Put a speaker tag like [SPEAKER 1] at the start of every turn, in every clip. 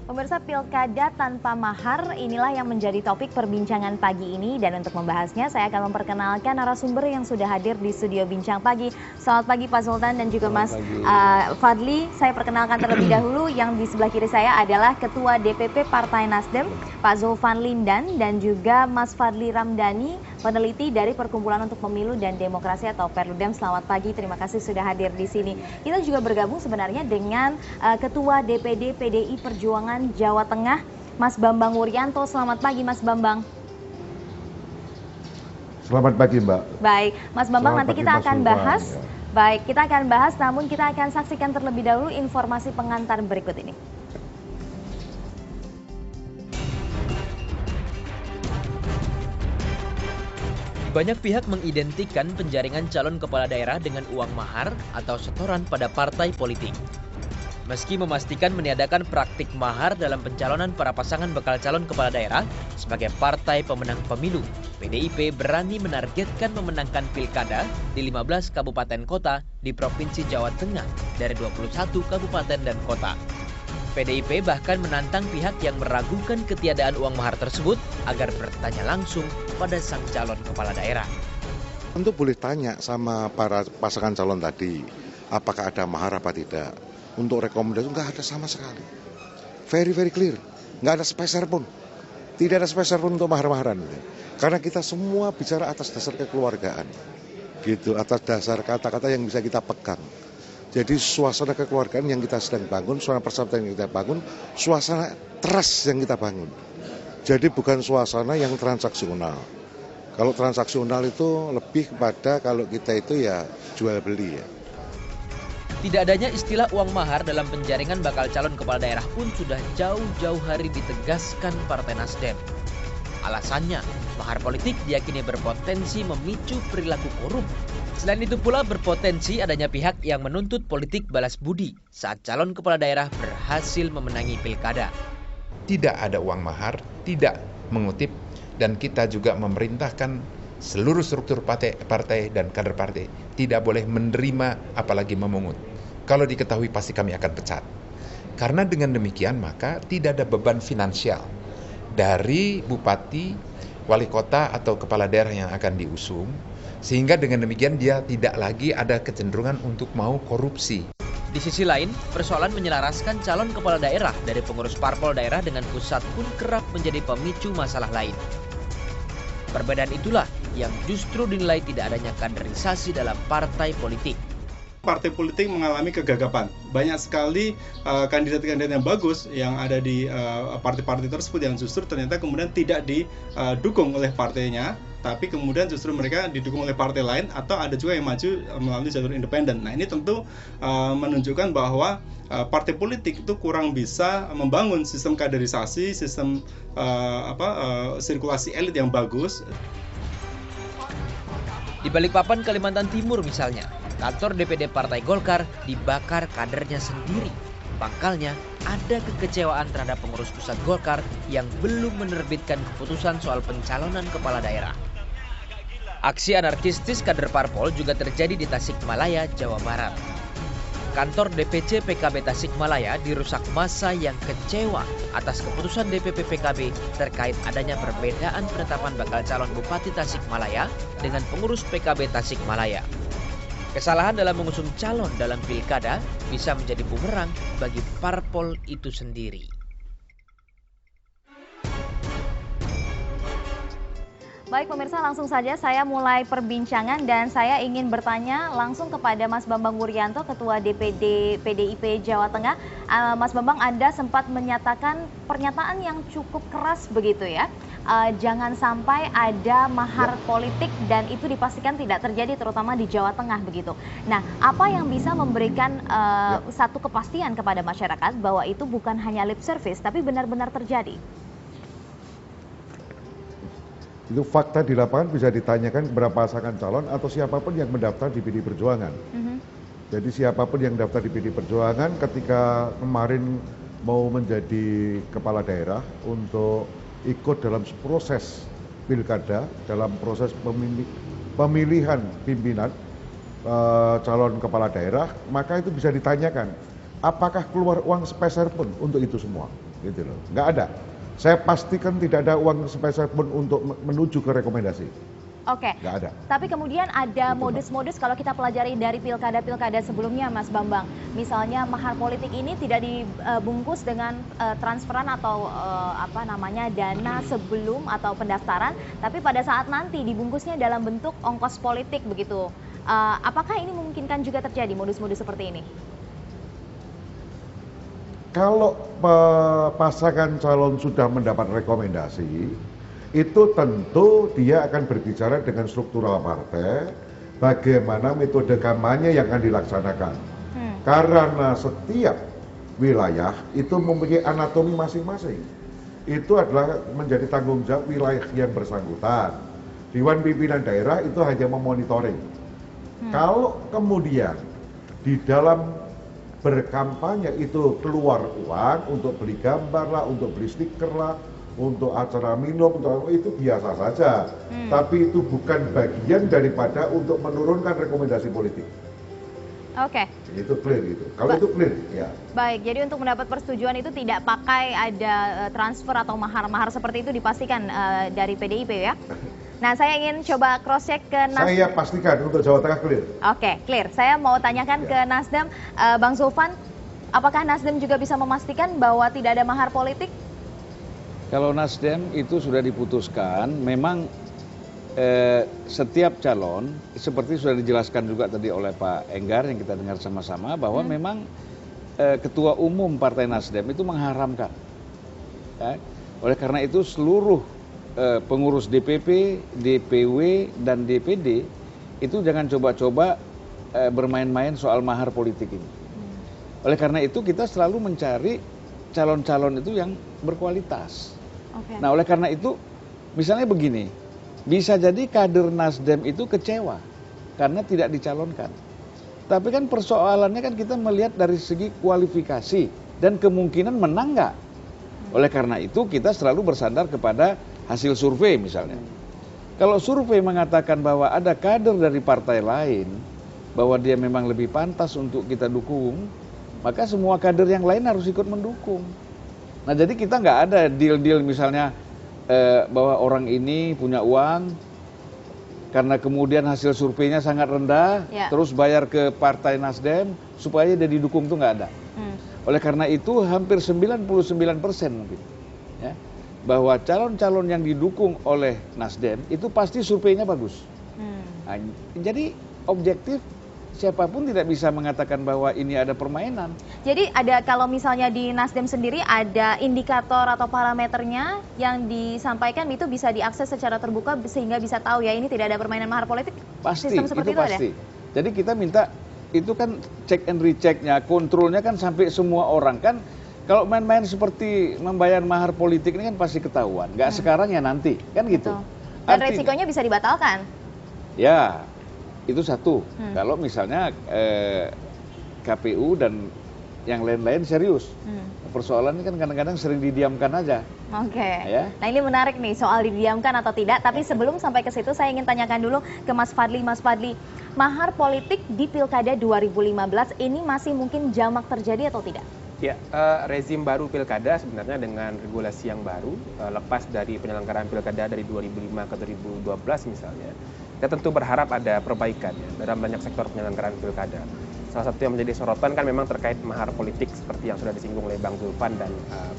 [SPEAKER 1] Pemirsa, pilkada tanpa mahar inilah yang menjadi topik perbincangan pagi ini, dan untuk membahasnya saya akan memperkenalkan narasumber yang sudah hadir di studio Bincang Pagi. Selamat pagi Pak Sultan dan juga Mas Fadli. Saya perkenalkan terlebih dahulu, yang di sebelah kiri saya adalah Ketua DPP Partai Nasdem Pak Zulfan Lindan, dan juga Mas Fadli Ramdhani, peneliti dari Perkumpulan untuk Pemilu dan Demokrasi atau Perludem. Selamat pagi, terima kasih sudah hadir di sini. Kita juga bergabung sebenarnya dengan Ketua DPD PDI Perjuangan Jawa Tengah, Mas Bambang Wuryanto. Selamat pagi Mas Bambang.
[SPEAKER 2] Selamat pagi Mbak.
[SPEAKER 1] Baik, Mas Bambang,
[SPEAKER 2] Selamat
[SPEAKER 1] nanti
[SPEAKER 2] pagi,
[SPEAKER 1] kita
[SPEAKER 2] Mas
[SPEAKER 1] akan
[SPEAKER 2] Sultan,
[SPEAKER 1] bahas.
[SPEAKER 2] ya.
[SPEAKER 1] Baik, kita akan bahas, namun kita akan saksikan terlebih dahulu informasi pengantar berikut ini.
[SPEAKER 3] Banyak pihak mengidentikan penjaringan calon kepala daerah dengan uang mahar atau setoran pada partai politik. Meski memastikan meniadakan praktik mahar dalam pencalonan para pasangan bakal calon kepala daerah sebagai partai pemenang pemilu, PDIP berani menargetkan memenangkan pilkada di 15 kabupaten kota di Provinsi Jawa Tengah dari 21 kabupaten dan kota. PDIP bahkan menantang pihak yang meragukan ketiadaan uang mahar tersebut agar bertanya langsung pada sang calon kepala daerah.
[SPEAKER 2] Tentu boleh tanya sama para pasangan calon tadi, apakah ada mahar apa tidak. Untuk rekomendasi nggak ada sama sekali. Very clear, nggak ada sepeser pun. Tidak ada sepeser pun untuk mahar-maharan. Karena kita semua bicara atas dasar kekeluargaan. Gitu, atas dasar kata-kata yang bisa kita pegang. Jadi suasana kekeluargaan yang kita sedang bangun, suasana persahabatan yang kita bangun, suasana trust yang kita bangun. Jadi bukan suasana yang transaksional. Kalau transaksional itu lebih kepada kalau kita itu ya jual beli ya.
[SPEAKER 3] Tidak adanya istilah uang mahar dalam penjaringan bakal calon kepala daerah pun sudah jauh-jauh hari ditegaskan Partai Nasdem. Alasannya, mahar politik diyakini berpotensi memicu perilaku korup. Selain itu pula berpotensi adanya pihak yang menuntut politik balas budi saat calon kepala daerah berhasil memenangi pilkada.
[SPEAKER 4] Tidak ada uang mahar, tidak mengutip, dan kita juga memerintahkan seluruh struktur partai dan kader partai tidak boleh menerima apalagi memungut. Kalau diketahui pasti kami akan pecat. Karena dengan demikian maka tidak ada beban finansial dari bupati, wali kota atau kepala daerah yang akan diusung, sehingga dengan demikian dia tidak lagi ada kecenderungan untuk mau korupsi.
[SPEAKER 3] Di sisi lain, persoalan menyelaraskan calon kepala daerah dari pengurus parpol daerah dengan pusat pun kerap menjadi pemicu masalah lain. Perbedaan itulah yang justru dinilai tidak adanya kaderisasi dalam partai politik.
[SPEAKER 5] Partai politik mengalami kegagapan. Banyak sekali kandidat-kandidat yang bagus yang ada di partai-partai tersebut yang justru ternyata kemudian tidak didukung oleh partainya, tapi kemudian justru mereka didukung oleh partai lain atau ada juga yang maju melalui jalur independen. Nah, ini tentu menunjukkan bahwa partai politik itu kurang bisa membangun sistem kaderisasi, sistem sirkulasi elit yang bagus.
[SPEAKER 3] Di Balikpapan, Kalimantan Timur misalnya, kantor DPD Partai Golkar dibakar kadernya sendiri. Pangkalnya, ada kekecewaan terhadap pengurus pusat Golkar yang belum menerbitkan keputusan soal pencalonan kepala daerah. Aksi anarkistis kader parpol juga terjadi di Tasikmalaya, Jawa Barat. Kantor DPC PKB Tasikmalaya dirusak massa yang kecewa atas keputusan DPP PKB terkait adanya perbedaan penetapan bakal calon Bupati Tasikmalaya dengan pengurus PKB Tasikmalaya. Kesalahan dalam mengusung calon dalam pilkada bisa menjadi bumerang bagi parpol itu sendiri.
[SPEAKER 1] Baik pemirsa, langsung saja saya mulai perbincangan dan saya ingin bertanya langsung kepada Mas Bambang Wuryanto, Ketua DPD PDIP Jawa Tengah. Mas Bambang, Anda sempat menyatakan pernyataan yang cukup keras begitu ya. Jangan sampai ada mahar politik dan itu dipastikan tidak terjadi terutama di Jawa Tengah begitu. Nah, apa yang bisa memberikan satu kepastian kepada masyarakat bahwa itu bukan hanya lip service tapi benar-benar terjadi?
[SPEAKER 2] Itu fakta di lapangan bisa ditanyakan kepada pasangan calon atau siapapun yang mendaftar di PD Perjuangan. Jadi siapapun yang daftar di PD Perjuangan ketika kemarin mau menjadi kepala daerah untuk ikut dalam proses pilkada, dalam proses pemilihan pimpinan calon kepala daerah, maka itu bisa ditanyakan apakah keluar uang sepeser pun untuk itu semua. gitu loh. Nggak ada. Saya pastikan tidak ada uang sepeser pun untuk menuju ke rekomendasi.
[SPEAKER 1] Oke.
[SPEAKER 2] Nggak ada.
[SPEAKER 1] Tapi kemudian ada
[SPEAKER 2] Gitu,
[SPEAKER 1] modus-modus kalau kita pelajari dari pilkada-pilkada sebelumnya, Mas Bambang. Misalnya mahar politik ini tidak dibungkus dengan transferan atau dana sebelum atau pendaftaran, tapi pada saat nanti dibungkusnya dalam bentuk ongkos politik begitu. Apakah ini memungkinkan juga terjadi modus-modus seperti ini?
[SPEAKER 2] Kalau pasangan calon sudah mendapat rekomendasi, itu tentu dia akan berbicara dengan struktural partai, bagaimana metode kampanye yang akan dilaksanakan. Karena setiap wilayah itu mempunyai anatomi masing-masing. Itu adalah menjadi tanggung jawab wilayah yang bersangkutan. Dewan Pimpinan Daerah itu hanya memonitoring. Kalau kemudian di dalam berkampanye itu keluar uang untuk beli gambar lah, untuk beli stiker lah, untuk acara minum, itu biasa saja. Tapi itu bukan bagian daripada untuk menurunkan rekomendasi politik.
[SPEAKER 1] Oke.
[SPEAKER 2] Itu clear gitu. Kalau itu clear, ya.
[SPEAKER 1] Baik, jadi untuk mendapat persetujuan itu tidak pakai ada transfer atau mahar-mahar seperti itu dipastikan dari PDIP ya? Nah, saya ingin coba cross check ke Nasdem.
[SPEAKER 2] Saya pastikan untuk Jawa Tengah clear.
[SPEAKER 1] Oke, clear. Saya mau tanyakan ke Nasdem, Bang Zulfan, apakah Nasdem juga bisa memastikan bahwa tidak ada mahar politik?
[SPEAKER 6] Kalau Nasdem itu sudah diputuskan, memang setiap calon, seperti sudah dijelaskan juga tadi oleh Pak Enggar yang kita dengar sama-sama, bahwa memang Ketua Umum Partai Nasdem itu mengharamkan. Ya. Oleh karena itu seluruh pengurus DPP, DPW, dan DPD itu jangan coba-coba bermain-main soal mahar politik ini. Oleh karena itu kita selalu mencari calon-calon itu yang berkualitas.
[SPEAKER 1] Okay.
[SPEAKER 6] Nah oleh karena itu misalnya begini, bisa jadi kader Nasdem itu kecewa karena tidak dicalonkan. Tapi kan persoalannya kan kita melihat dari segi kualifikasi dan kemungkinan menang nggak. Oleh karena itu kita selalu bersandar kepada hasil survei misalnya. Kalau survei mengatakan bahwa ada kader dari partai lain, bahwa dia memang lebih pantas untuk kita dukung, maka semua kader yang lain harus ikut mendukung. Nah jadi kita nggak ada deal-deal misalnya bahwa orang ini punya uang, karena kemudian hasil surveinya sangat rendah, terus bayar ke partai Nasdem supaya dia didukung, itu nggak ada. Oleh karena itu hampir 99% mungkin. Ya, bahwa calon-calon yang didukung oleh Nasdem itu pasti surveinya bagus. Nah, jadi objektif siapapun tidak bisa mengatakan bahwa ini ada permainan.
[SPEAKER 1] Jadi ada, kalau misalnya di Nasdem sendiri ada indikator atau parameternya yang disampaikan itu bisa diakses secara terbuka sehingga bisa tahu ya ini tidak ada permainan mahar politik.
[SPEAKER 6] Pasti,
[SPEAKER 1] sistem seperti
[SPEAKER 6] itu pasti. Jadi kita minta itu kan check and rechecknya, kontrolnya kan sampai semua orang kan. Kalau main-main seperti membayar mahar politik ini kan pasti ketahuan. Nggak sekarang ya nanti, kan gitu.
[SPEAKER 1] Dan resikonya bisa dibatalkan.
[SPEAKER 6] Ya, itu satu. Kalau misalnya KPU dan yang lain-lain serius. Persoalannya kan kadang-kadang sering didiamkan aja.
[SPEAKER 1] Oke.
[SPEAKER 6] Ya.
[SPEAKER 1] Nah ini menarik nih soal didiamkan atau tidak. Tapi sebelum sampai ke situ saya ingin tanyakan dulu ke Mas Fadli. Mas Fadli, mahar politik di Pilkada 2015 ini masih mungkin jamak terjadi atau tidak?
[SPEAKER 7] Ya, rezim baru pilkada sebenarnya dengan regulasi yang baru, lepas dari penyelenggaraan pilkada dari 2005 ke 2012 misalnya, kita tentu berharap ada perbaikan ya, dalam banyak sektor penyelenggaraan pilkada. Salah satu yang menjadi sorotan kan memang terkait mahar politik seperti yang sudah disinggung oleh Bang Zulfan dan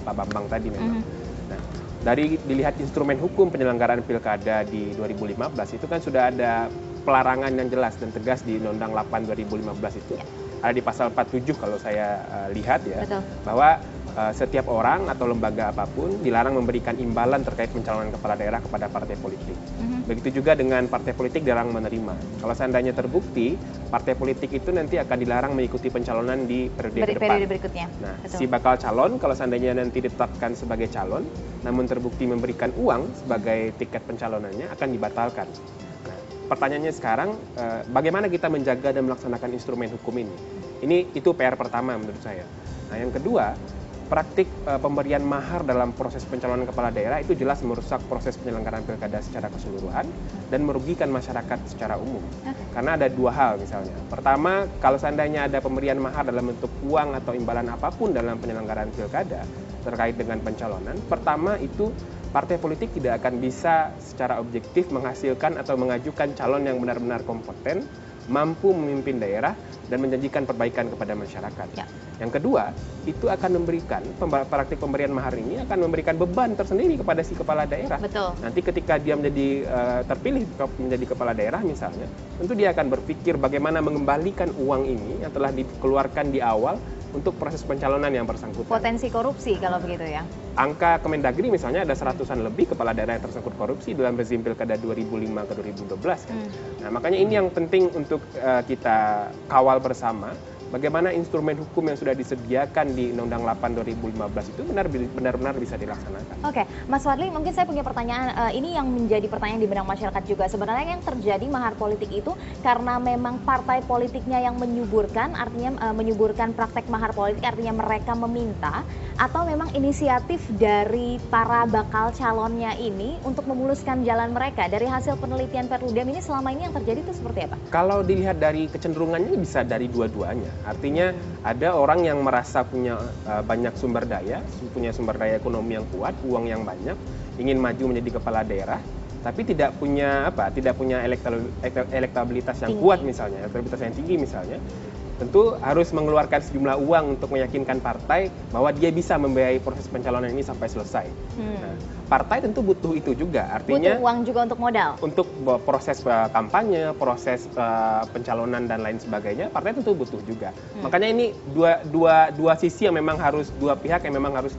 [SPEAKER 7] Pak Bambang tadi memang. Nah, dari dilihat instrumen hukum penyelenggaraan pilkada di 2015 itu kan sudah ada pelarangan yang jelas dan tegas di Undang-Undang 8 2015 itu. Ada di pasal 47 kalau saya lihat ya. Betul. Bahwa setiap orang atau lembaga apapun dilarang memberikan imbalan terkait pencalonan kepala daerah kepada partai politik. Begitu juga dengan partai politik dilarang menerima. Kalau seandainya terbukti, partai politik itu nanti akan dilarang mengikuti pencalonan di periode
[SPEAKER 1] berikutnya.
[SPEAKER 7] Nah, si bakal calon kalau seandainya nanti ditetapkan sebagai calon, namun terbukti memberikan uang sebagai tiket pencalonannya akan dibatalkan. Pertanyaannya sekarang, bagaimana kita menjaga dan melaksanakan instrumen hukum ini? Itu PR pertama menurut saya. Nah, yang kedua, praktik pemberian mahar dalam proses pencalonan kepala daerah itu jelas merusak proses penyelenggaraan pilkada secara keseluruhan dan merugikan masyarakat secara umum. Karena ada dua hal misalnya. Pertama, kalau seandainya ada pemberian mahar dalam bentuk uang atau imbalan apapun dalam penyelenggaraan pilkada, terkait dengan pencalonan. Pertama itu partai politik tidak akan bisa secara objektif menghasilkan atau mengajukan calon yang benar-benar kompeten, mampu memimpin daerah dan menjanjikan perbaikan kepada masyarakat.
[SPEAKER 1] Ya.
[SPEAKER 7] Yang kedua, itu akan memberikan praktik pemberian mahar ini akan memberikan beban tersendiri kepada si kepala daerah.
[SPEAKER 1] Betul.
[SPEAKER 7] Nanti ketika dia menjadi terpilih menjadi kepala daerah misalnya, tentu dia akan berpikir bagaimana mengembalikan uang ini yang telah dikeluarkan di awal untuk proses pencalonan yang bersangkutan.
[SPEAKER 1] Potensi korupsi kalau begitu ya.
[SPEAKER 7] Angka Kemendagri misalnya ada 100-an lebih kepala daerah yang tersangkut korupsi dalam rezim pilkada 2005 ke 2012 kan. Nah, makanya ini yang penting untuk kita kawal bersama. Bagaimana instrumen hukum yang sudah disediakan di Undang-Undang 8 2015 itu benar-benar bisa dilaksanakan.
[SPEAKER 1] Oke, Mas Fadli, mungkin saya punya pertanyaan, ini yang menjadi pertanyaan di benak masyarakat juga. Sebenarnya yang terjadi mahar politik itu karena memang partai politiknya yang menyuburkan, artinya menyuburkan praktek mahar politik, artinya mereka meminta, atau memang inisiatif dari para bakal calonnya ini untuk memuluskan jalan mereka. Dari hasil penelitian Perludem ini selama ini yang terjadi itu seperti apa?
[SPEAKER 7] Kalau dilihat dari kecenderungannya bisa dari dua-duanya. Artinya ada orang yang merasa punya banyak sumber daya, punya sumber daya ekonomi yang kuat, uang yang banyak, ingin maju menjadi kepala daerah, tapi tidak punya elektabilitas yang kuat misalnya, elektabilitas yang tinggi misalnya. Tentu harus mengeluarkan sejumlah uang untuk meyakinkan partai bahwa dia bisa membiayai proses pencalonan ini sampai selesai. Nah, partai tentu butuh itu juga, artinya
[SPEAKER 1] butuh uang juga untuk modal.
[SPEAKER 7] Untuk proses kampanye, proses pencalonan dan lain sebagainya, partai tentu butuh juga. Makanya ini dua sisi yang memang harus, dua pihak yang memang harus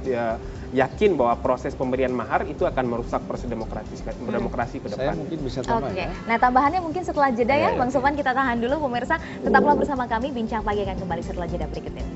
[SPEAKER 7] yakin bahwa proses pemberian mahar itu akan merusak proses demokrasi ke depan.
[SPEAKER 6] Saya mungkin bisa tambah ya.
[SPEAKER 1] Nah, tambahannya mungkin setelah jeda ya, Bang Sofwan, kita tahan dulu pemirsa. Tetaplah bersama kami, Bincang Pagi akan kembali setelah jeda berikut ini.